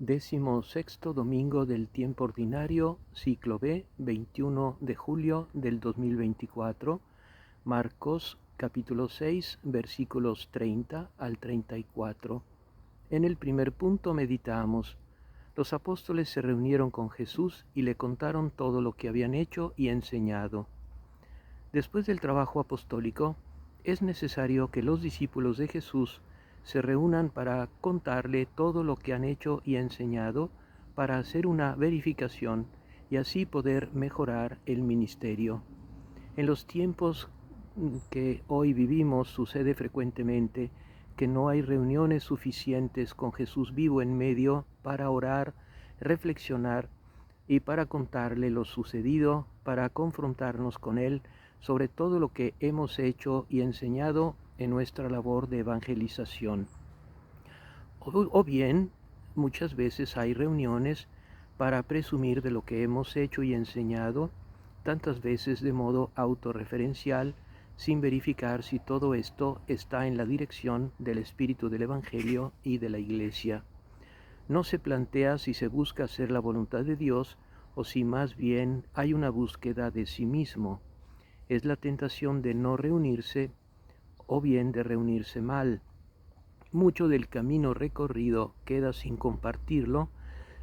16º domingo del tiempo ordinario, ciclo B, 21 de julio del 2024, Marcos capítulo 6, versículos 30 al 34. En el primer punto meditamos: los apóstoles se reunieron con Jesús y le contaron todo lo que habían hecho y enseñado. Después del trabajo apostólico, es necesario que los discípulos de Jesús se reúnan para contarle todo lo que han hecho y enseñado, para hacer una verificación y así poder mejorar el ministerio. En los tiempos que hoy vivimos sucede frecuentemente que no hay reuniones suficientes con Jesús vivo en medio para orar, reflexionar y para contarle lo sucedido, para confrontarnos con Él sobre todo lo que hemos hecho y enseñado en nuestra labor de evangelización. O bien, muchas veces hay reuniones para presumir de lo que hemos hecho y enseñado, tantas veces de modo autorreferencial, sin verificar si todo esto está en la dirección del espíritu del Evangelio y de la Iglesia. No se plantea si se busca hacer la voluntad de Dios o si más bien hay una búsqueda de sí mismo. Es la tentación de no reunirse o bien de reunirse mal. Mucho del camino recorrido queda sin compartirlo,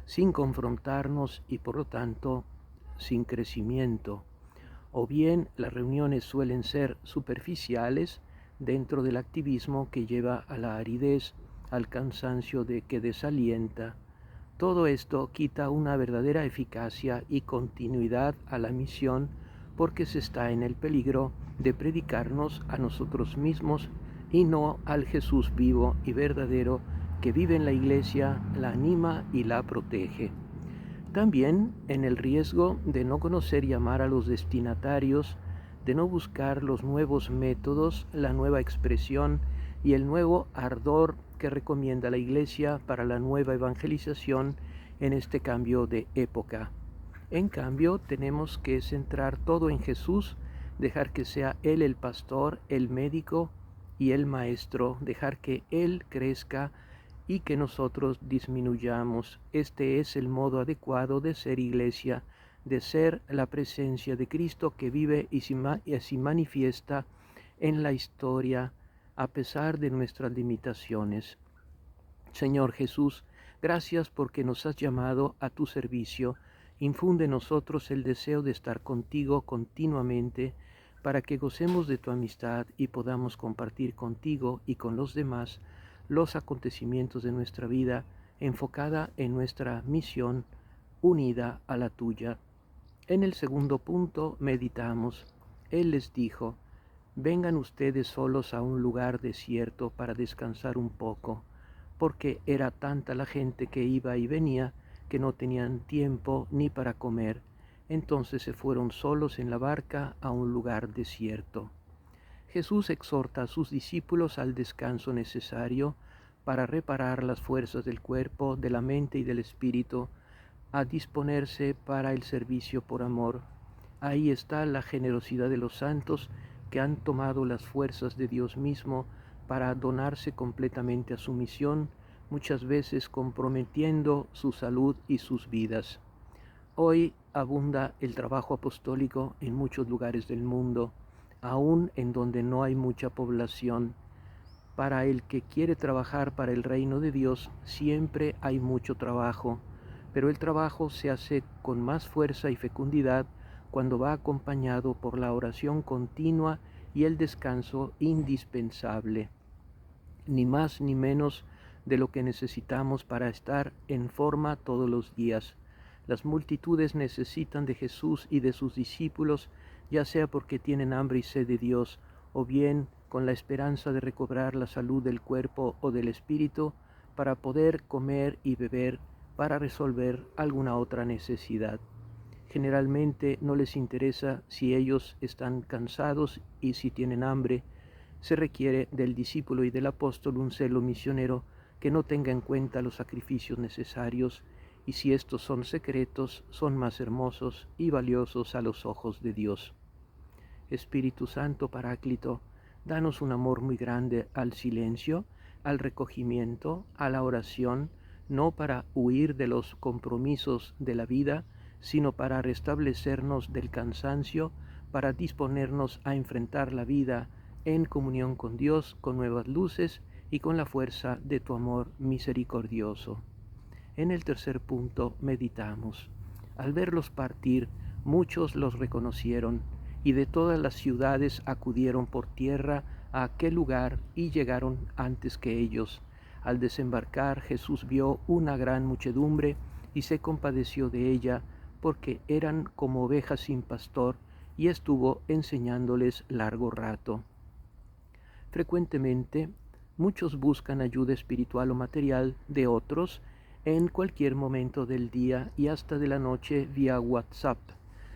sin confrontarnos y por lo tanto sin crecimiento. O bien las reuniones suelen ser superficiales dentro del activismo que lleva a la aridez, al cansancio que desalienta. Todo esto quita una verdadera eficacia y continuidad a la misión, porque se está en el peligro de predicarnos a nosotros mismos y no al Jesús vivo y verdadero que vive en la Iglesia, la anima y la protege. También en el riesgo de no conocer y amar a los destinatarios, de no buscar los nuevos métodos, la nueva expresión y el nuevo ardor que recomienda la Iglesia para la nueva evangelización en este cambio de época. En cambio, tenemos que centrar todo en Jesús, dejar que sea Él el pastor, el médico y el maestro, dejar que Él crezca y que nosotros disminuyamos. Este es el modo adecuado de ser iglesia, de ser la presencia de Cristo que vive y se manifiesta en la historia a pesar de nuestras limitaciones. Señor Jesús, gracias porque nos has llamado a tu servicio. Infunde en nosotros el deseo de estar contigo continuamente, para que gocemos de tu amistad y podamos compartir contigo y con los demás los acontecimientos de nuestra vida, enfocada en nuestra misión unida a la tuya. En el segundo punto meditamos: Él les dijo: vengan ustedes solos a un lugar desierto para descansar un poco, porque era tanta la gente que iba y venía que no tenían tiempo ni para comer. Entonces se fueron solos en la barca a un lugar desierto. Jesús exhorta a sus discípulos al descanso necesario para reparar las fuerzas del cuerpo, de la mente y del espíritu, a disponerse para el servicio por amor. Ahí está la generosidad de los santos que han tomado las fuerzas de Dios mismo para donarse completamente a su misión, muchas veces comprometiendo su salud y sus vidas. Hoy abunda el trabajo apostólico en muchos lugares del mundo, aún en donde no hay mucha población. Para el que quiere trabajar para el reino de Dios siempre hay mucho trabajo, pero el trabajo se hace con más fuerza y fecundidad cuando va acompañado por la oración continua y el descanso indispensable. Ni más ni menos de lo que necesitamos para estar en forma todos los días. Las multitudes necesitan de Jesús y de sus discípulos, ya sea porque tienen hambre y sed de Dios, o bien con la esperanza de recobrar la salud del cuerpo o del espíritu, para poder comer y beber, para resolver alguna otra necesidad. Generalmente no les interesa si ellos están cansados y si tienen hambre. Se requiere del discípulo y del apóstol un celo misionero que no tenga en cuenta los sacrificios necesarios, y si estos son secretos, son más hermosos y valiosos a los ojos de Dios. Espíritu Santo Paráclito, danos un amor muy grande al silencio, al recogimiento, a la oración. no para huir de los compromisos de la vida, sino para restablecernos del cansancio, para disponernos a enfrentar la vida en comunión con Dios, con nuevas luces y con la fuerza de tu amor misericordioso. En el tercer punto meditamos. Al verlos partir, muchos los reconocieron, y de todas las ciudades acudieron por tierra a aquel lugar y llegaron antes que ellos. Al desembarcar, Jesús vio una gran muchedumbre y se compadeció de ella, porque eran como ovejas sin pastor, y estuvo enseñándoles largo rato. Frecuentemente, muchos buscan ayuda espiritual o material de otros en cualquier momento del día y hasta de la noche vía WhatsApp,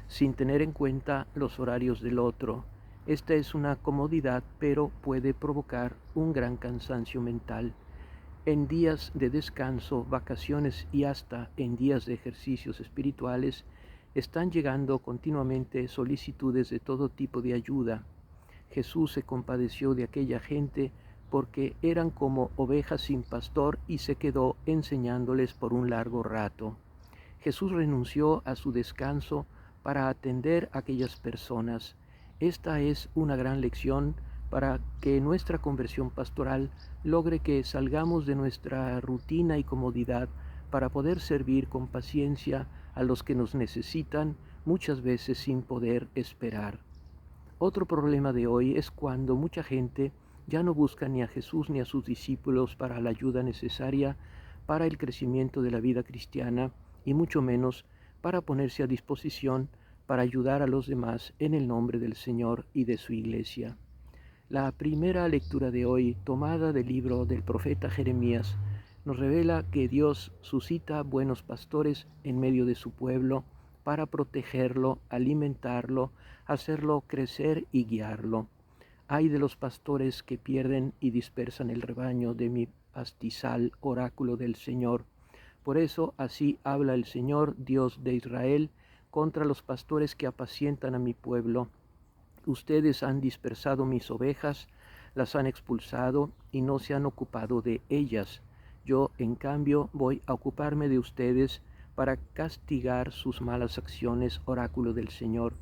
sin tener en cuenta los horarios del otro. Esta es una comodidad, pero puede provocar un gran cansancio mental. En días de descanso, vacaciones y hasta en días de ejercicios espirituales, están llegando continuamente solicitudes de todo tipo de ayuda. Jesús se compadeció de aquella gente porque eran como ovejas sin pastor y se quedó enseñándoles por un largo rato. Jesús renunció a su descanso para atender a aquellas personas. Esta es una gran lección para que nuestra conversión pastoral logre que salgamos de nuestra rutina y comodidad para poder servir con paciencia a los que nos necesitan, muchas veces sin poder esperar. Otro problema de hoy es cuando mucha gente ya no busca ni a Jesús ni a sus discípulos para la ayuda necesaria para el crecimiento de la vida cristiana y mucho menos para ponerse a disposición para ayudar a los demás en el nombre del Señor y de su Iglesia. La primera lectura de hoy, tomada del libro del profeta Jeremías, nos revela que Dios suscita buenos pastores en medio de su pueblo para protegerlo, alimentarlo, hacerlo crecer y guiarlo. Ay de los pastores que pierden y dispersan el rebaño de mi pastizal, oráculo del Señor. Por eso así habla el Señor, Dios de Israel, contra los pastores que apacientan a mi pueblo. Ustedes han dispersado mis ovejas, las han expulsado y no se han ocupado de ellas. Yo, en cambio, voy a ocuparme de ustedes para castigar sus malas acciones, oráculo del Señor.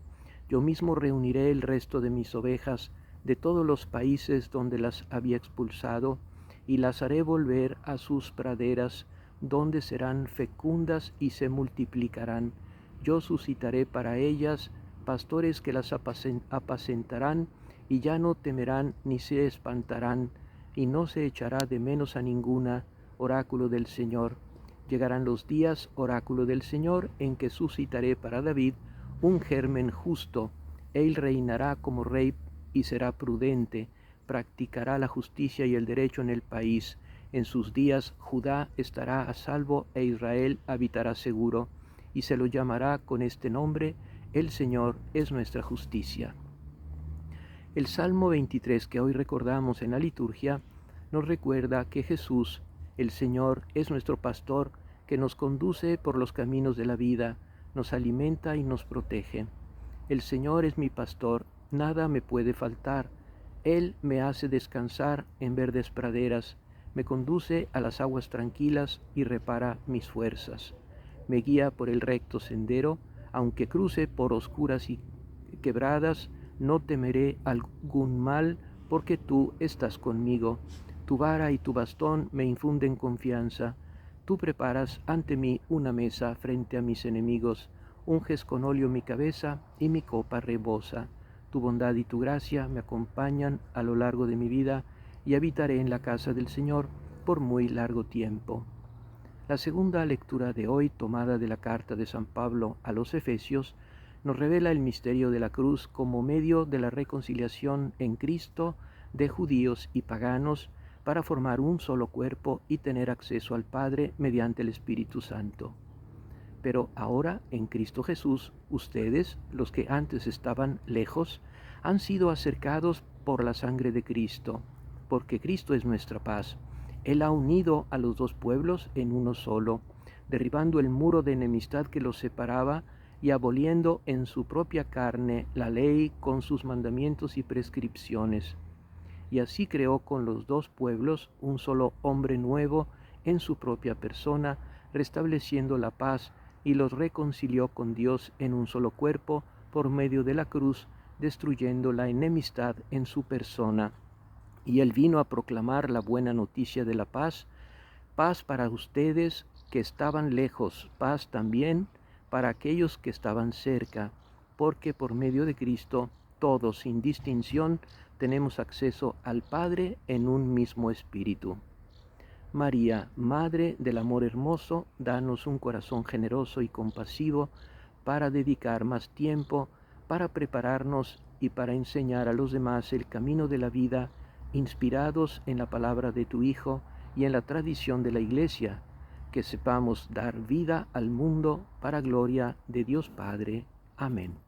Yo mismo reuniré el resto de mis ovejas de todos los países donde las había expulsado, y las haré volver a sus praderas, donde serán fecundas y se multiplicarán. Yo suscitaré para ellas pastores que las apacentarán, y ya no temerán ni se espantarán, y no se echará de menos a ninguna, oráculo del Señor. Llegarán los días, oráculo del Señor, en que suscitaré para David un germen justo. Él reinará como rey y será prudente, practicará la justicia y el derecho en el país. En sus días Judá estará a salvo e Israel habitará seguro, y se lo llamará con este nombre: el Señor es nuestra justicia. El Salmo 23 que hoy recordamos en la liturgia nos recuerda que Jesús, el Señor, es nuestro pastor que nos conduce por los caminos de la vida, nos alimenta y nos protege. El Señor es mi pastor, nada me puede faltar. Él me hace descansar en verdes praderas, me conduce a las aguas tranquilas y repara mis fuerzas. Me guía por el recto sendero, aunque cruce por oscuras y quebradas, no temeré algún mal, porque tú estás conmigo. Tu vara y tu bastón me infunden confianza. Tú preparas ante mí una mesa frente a mis enemigos. Unges con óleo mi cabeza y mi copa rebosa. Tu bondad y tu gracia me acompañan a lo largo de mi vida, y habitaré en la casa del Señor por muy largo tiempo. La segunda lectura de hoy, tomada de la carta de San Pablo a los Efesios, nos revela el misterio de la cruz como medio de la reconciliación en Cristo de judíos y paganos, para formar un solo cuerpo y tener acceso al Padre mediante el Espíritu Santo. Pero ahora, en Cristo Jesús, ustedes, los que antes estaban lejos, han sido acercados por la sangre de Cristo, porque Cristo es nuestra paz. Él ha unido a los dos pueblos en uno solo, derribando el muro de enemistad que los separaba y aboliendo en su propia carne la ley con sus mandamientos y prescripciones. Y así creó con los dos pueblos un solo hombre nuevo en su propia persona, restableciendo la paz, y los reconcilió con Dios en un solo cuerpo por medio de la cruz, destruyendo la enemistad en su persona. Y él vino a proclamar la buena noticia de la paz, paz para ustedes que estaban lejos, paz también para aquellos que estaban cerca, porque por medio de Cristo todos sin distinción tenemos acceso al Padre en un mismo espíritu. María, Madre del Amor Hermoso, danos un corazón generoso y compasivo para dedicar más tiempo, para prepararnos y para enseñar a los demás el camino de la vida, inspirados en la palabra de tu Hijo y en la tradición de la Iglesia, que sepamos dar vida al mundo para gloria de Dios Padre. Amén.